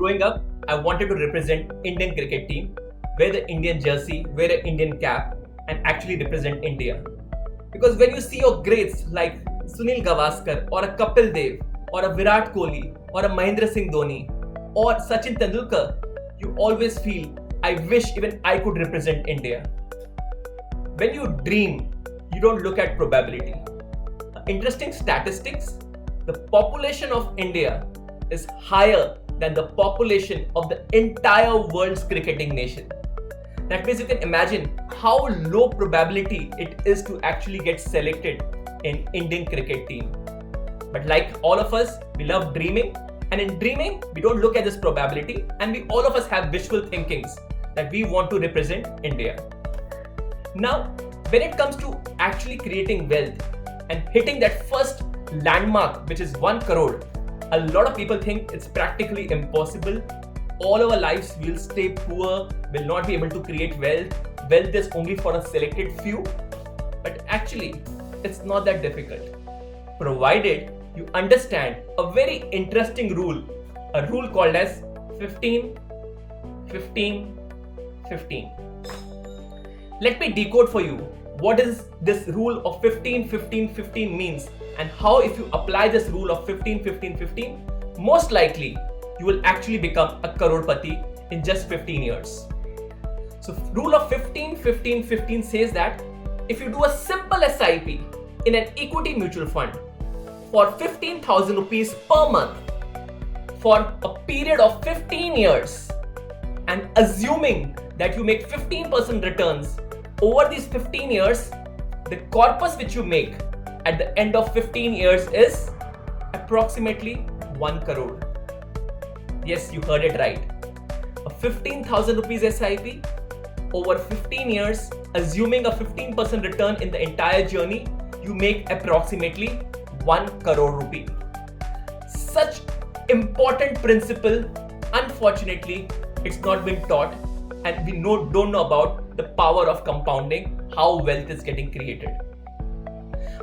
growing up, I wanted to represent Indian cricket team, wear the Indian jersey, wear an Indian cap, and actually represent India. Because when you see your greats like Sunil Gavaskar or a Kapil Dev or a Virat Kohli or a Mahendra Singh Dhoni or Sachin Tendulkar, you always feel, I wish even I could represent India. When you dream, you don't look at probability. Interesting statistics, the population of India is higher than the population of the entire world's cricketing nation. That means you can imagine how low probability it is to actually get selected in Indian cricket team. But like all of us, we love dreaming, and in dreaming, we don't look at this probability, and we all of us have wishful thinkings that we want to represent India. Now, when it comes to actually creating wealth and hitting that first landmark, which is 1 crore, a lot of people think it's practically impossible. All our lives we'll stay poor, will not be able to create wealth. Wealth is only for a selected few. But actually, it's not that difficult. Provided you understand a very interesting rule, a rule called as 15, 15, 15. Let me decode for you what is this rule of 15, 15, 15 means, and how if you apply this rule of 15, 15, 15, most likely you will actually become a crorepati in just 15 years. So rule of 15, 15, 15 says that if you do a simple SIP in an equity mutual fund for 15,000 rupees per month for a period of 15 years, and assuming that you make 15% returns over these 15 years, the corpus which you make at the end of 15 years is approximately 1 crore. Yes, you heard it right. A 15,000 rupees SIP over 15 years, assuming a 15% return in the entire journey, you make approximately 1 crore rupee. Such important principle, unfortunately, it's not been taught, and we don't know about the power of compounding, how wealth is getting created.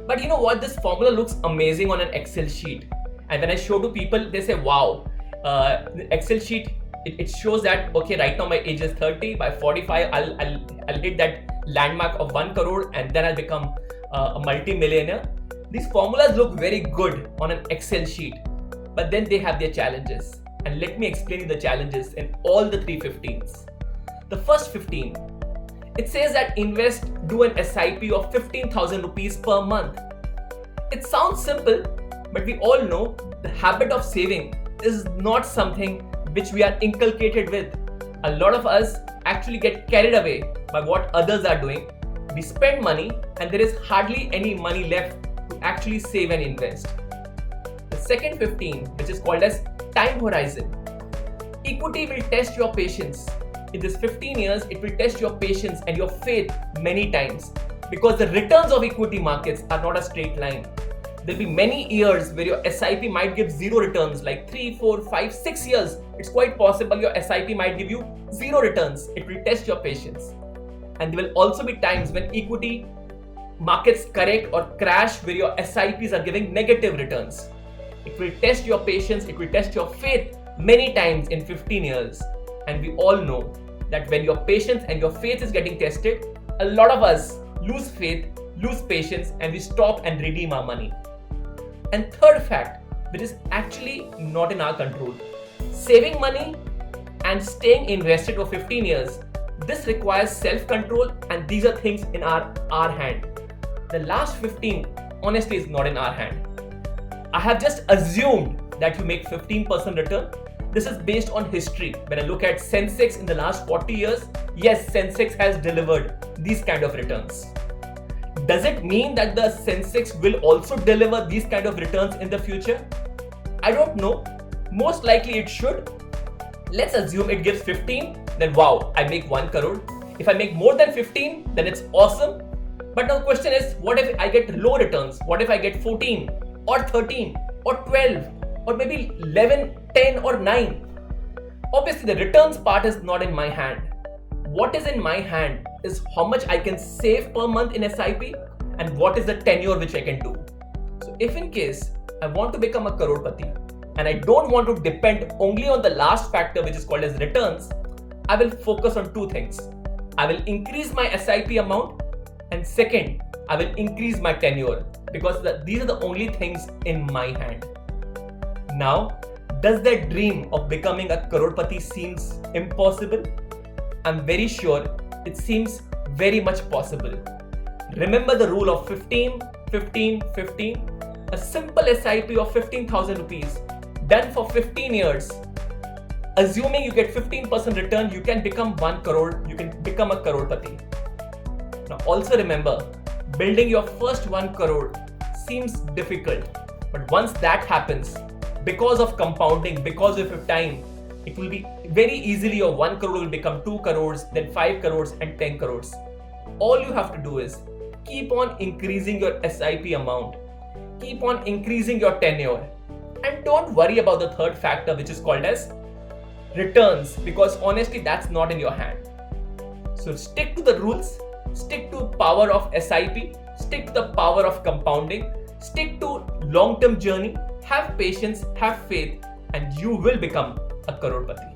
But you know what? This formula looks amazing on an Excel sheet. And when I show to people, they say, wow, the Excel sheet, it shows that, okay, right now my age is 30, by 45, I'll hit that landmark of 1 crore and then I'll become a multi-millionaire. These formulas look very good on an Excel sheet, but then they have their challenges. And let me explain you the challenges in all the 3 15s. The first 15, it says that do an SIP of 15,000 rupees per month. It sounds simple, but we all know the habit of saving is not something which we are inculcated with. A lot of us actually get carried away by what others are doing. We spend money and there is hardly any money left to actually save and invest. The second 15, which is called as time horizon. Equity will test your patience. In this 15 years, it will test your patience and your faith many times, because the returns of equity markets are not a straight line. There'll be many years where your SIP might give 0 returns, like 3, 4, 5, 6 years. It's quite possible your SIP might give you 0 returns. It will test your patience. And there will also be times when equity markets correct or crash where your SIPs are giving negative returns. It will test your patience, it will test your faith many times in 15 years. And we all know that when your patience and your faith is getting tested, a lot of us lose faith, lose patience, and we stop and redeem our money. And third fact, which is actually not in our control, saving money and staying invested for 15 years, this requires self-control, and these are things in our hand. The last 15 honestly is not in our hand. I have just assumed that you make 15% return. This is based on history. When I look at Sensex in the last 40 years, yes, Sensex has delivered these kind of returns. Does it mean that the Sensex will also deliver these kind of returns in the future? I don't know. Most likely it should. Let's assume it gives 15, then wow, I make 1 crore. If I make more than 15, then it's awesome. But now the question is, what if I get low returns? What if I get 14 or 13 or 12 or maybe 11, 10 or 9? Obviously the returns part is not in my hand. What is in my hand is how much I can save per month in SIP and what is the tenure which I can do. So if in case I want to become a crorepati, and I don't want to depend only on the last factor, which is called as returns, I will focus on two things. I will increase my SIP amount, and second, I will increase my tenure, because these are the only things in my hand. Now, does that dream of becoming a crorepati seems impossible? I'm very sure it seems very much possible. Remember the rule of 15, 15, 15? A simple SIP of 15,000 rupees done for 15 years. Assuming you get 15% return, you can become 1 crore, you can become a crorepati. Now also remember, building your first 1 crore seems difficult, but once that happens, because of compounding, because of your time, it will be very easily your 1 crore will become 2 crores, then 5 crores and 10 crores. All you have to do is keep on increasing your SIP amount, keep on increasing your tenure, and don't worry about the third factor, which is called as returns, because honestly that's not in your hand. So stick to the rules, stick to power of SIP, stick to the power of compounding, stick to long-term journey, have patience, have faith, and you will become a crorepati.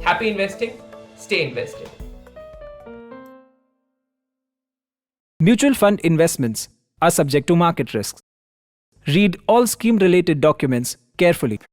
Happy investing, stay invested. Mutual fund investments are subject to market risks. Read all scheme-related documents carefully.